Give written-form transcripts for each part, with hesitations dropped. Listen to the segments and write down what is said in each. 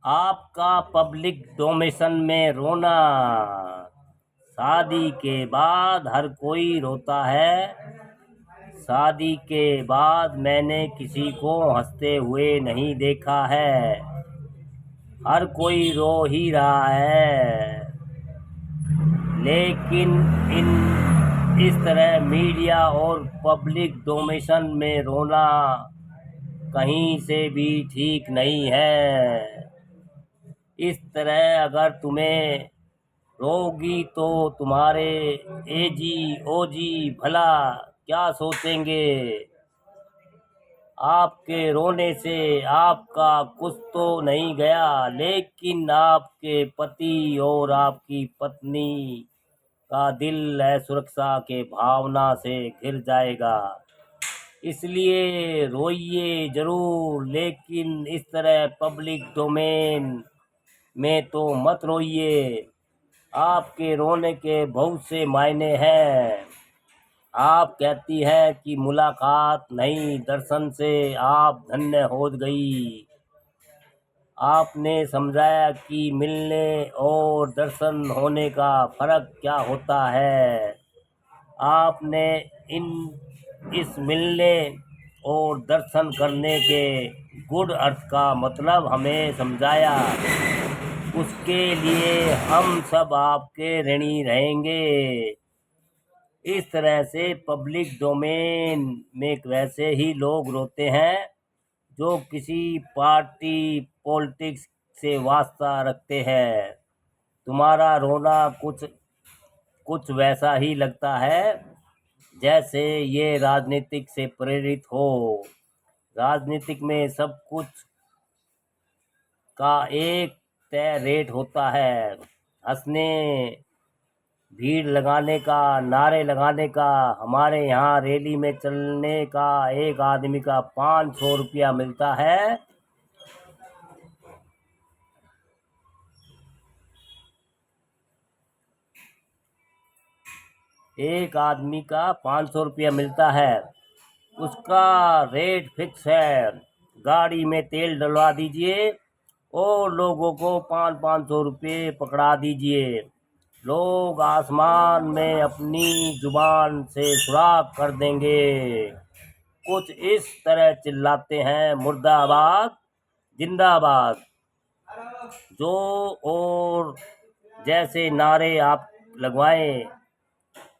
आपका पब्लिक डोमेशन में रोना। शादी के बाद हर कोई रोता है। शादी के बाद मैंने किसी को हंसते हुए नहीं देखा है। हर कोई रो ही रहा है। लेकिन इस तरह मीडिया और पब्लिक डोमेशन में रोना कहीं से भी ठीक नहीं है। इस तरह अगर तुम्हें रोगी तो तुम्हारे एजी ओजी भला क्या सोचेंगे। आपके रोने से आपका कुछ तो नहीं गया, लेकिन आपके पति और आपकी पत्नी का दिल असुरक्षा के भावना से घिर जाएगा। इसलिए रोइए जरूर, लेकिन इस तरह पब्लिक डोमेन में तो मत रोइए। आपके रोने के बहुत से मायने हैं। आप कहती हैं कि मुलाकात नहीं, दर्शन से आप धन्य हो गई। आपने समझाया कि मिलने और दर्शन होने का फर्क क्या होता है। आपने इस मिलने और दर्शन करने के गुड अर्थ का मतलब हमें समझाया। उसके लिए हम सब आपके ऋणी रहेंगे। इस तरह से पब्लिक डोमेन में वैसे ही लोग रोते हैं जो किसी पार्टी पॉलिटिक्स से वास्ता रखते हैं। तुम्हारा रोना कुछ वैसा ही लगता है जैसे ये राजनीतिक से प्रेरित हो। राजनीतिक में सब कुछ का एक तय रेट होता है। हंसने, भीड़ लगाने का, नारे लगाने का। हमारे यहाँ रैली में चलने का एक आदमी का 500 रुपया मिलता है। एक आदमी का 500 रुपया मिलता है। उसका रेट फिक्स है। गाड़ी में तेल डलवा दीजिए और लोगों को 500 रुपये पकड़ा दीजिए। लोग आसमान में अपनी जुबान से सुराख कर देंगे। कुछ इस तरह चिल्लाते हैं, मुर्दाबाद जिंदाबाद। जो और जैसे नारे आप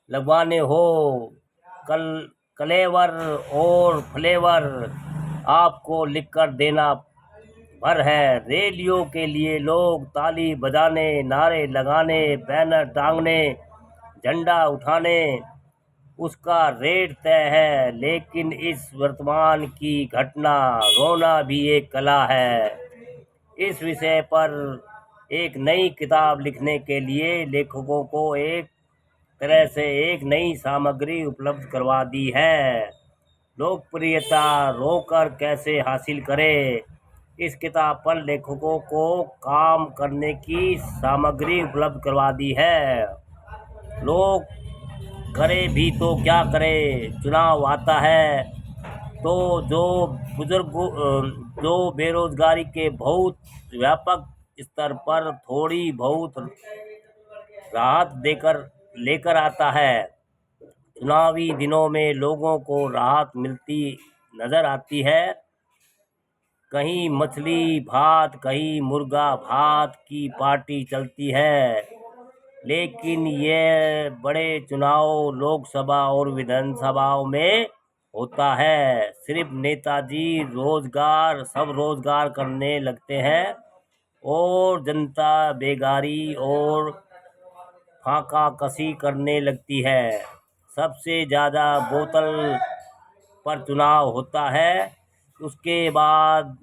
लगवाने हो। कलेवर और फ्लेवर आपको लिखकर देना भर है। रैलियों के लिए लोग ताली बजाने, नारे लगाने, बैनर टांगने, झंडा उठाने, उसका रेट तय है। लेकिन इस वर्तमान की घटना रोना भी एक कला है। इस विषय पर एक नई किताब लिखने के लिए लेखकों को एक तरह से एक नई सामग्री उपलब्ध करवा दी है। लोकप्रियता रोकर कैसे हासिल करें, इस किताब पर लेखकों को काम करने की सामग्री उपलब्ध करवा दी है। लोग करे भी तो क्या करे, चुनाव आता है तो जो बेरोजगारी के बहुत व्यापक स्तर पर थोड़ी बहुत राहत लेकर आता है। चुनावी दिनों में लोगों को राहत मिलती नजर आती है। कहीं मछली भात, कहीं मुर्गा भात की पार्टी चलती है। लेकिन ये बड़े चुनाव लोकसभा और विधानसभाओं में होता है। सिर्फ नेताजी सब रोजगार करने लगते हैं और जनता बेगारी और फाका कसी करने लगती है। सबसे ज़्यादा बोतल पर चुनाव होता है। उसके बाद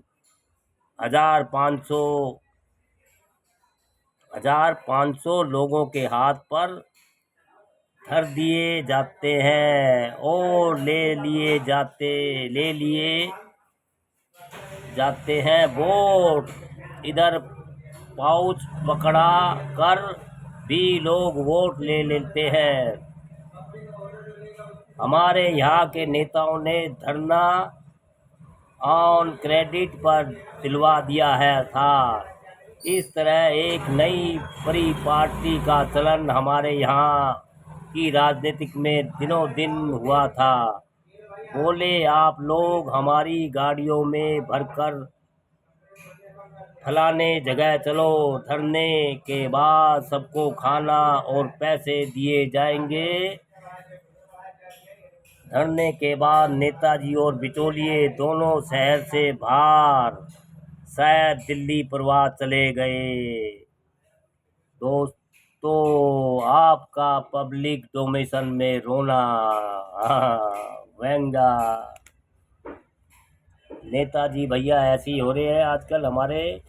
1500 लोगों के हाथ पर धर दिए जाते हैं और ले लिए जाते हैं वोट। इधर पाउच पकड़ा कर भी लोग वोट ले लेते हैं। हमारे यहाँ के नेताओं ने धरना ऑन क्रेडिट पर दिलवा दिया है था। इस तरह एक नई परिपाटी का चलन हमारे यहाँ की राजनीतिक में दिनों दिन हुआ था। बोले आप लोग हमारी गाड़ियों में भरकर फलाने जगह चलो, धरने के बाद सबको खाना और पैसे दिए जाएंगे। धरने के बाद नेताजी और बिचौलिए दोनों शहर से बाहर शायद दिल्ली प्रवास चले गए। दोस्तों, आपका पब्लिक डोमेशन में रोना व्यंगा। नेताजी भैया ऐसे ही हो रहे हैं आजकल हमारे,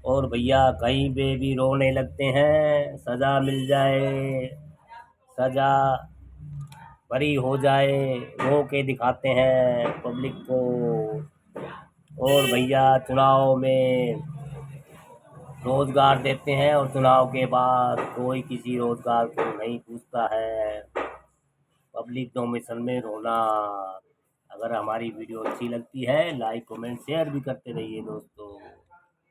और भैया कहीं पे भी रोने लगते हैं। सज़ा मिल जाए, सज़ा बरी हो जाए, रो के दिखाते हैं पब्लिक को। और भैया चुनाव में रोज़गार देते हैं और चुनाव के बाद कोई किसी रोज़गार को नहीं पूछता है। पब्लिक डोमेशन में रोना। अगर हमारी वीडियो अच्छी लगती है लाइक कमेंट शेयर भी करते रहिए दोस्तों।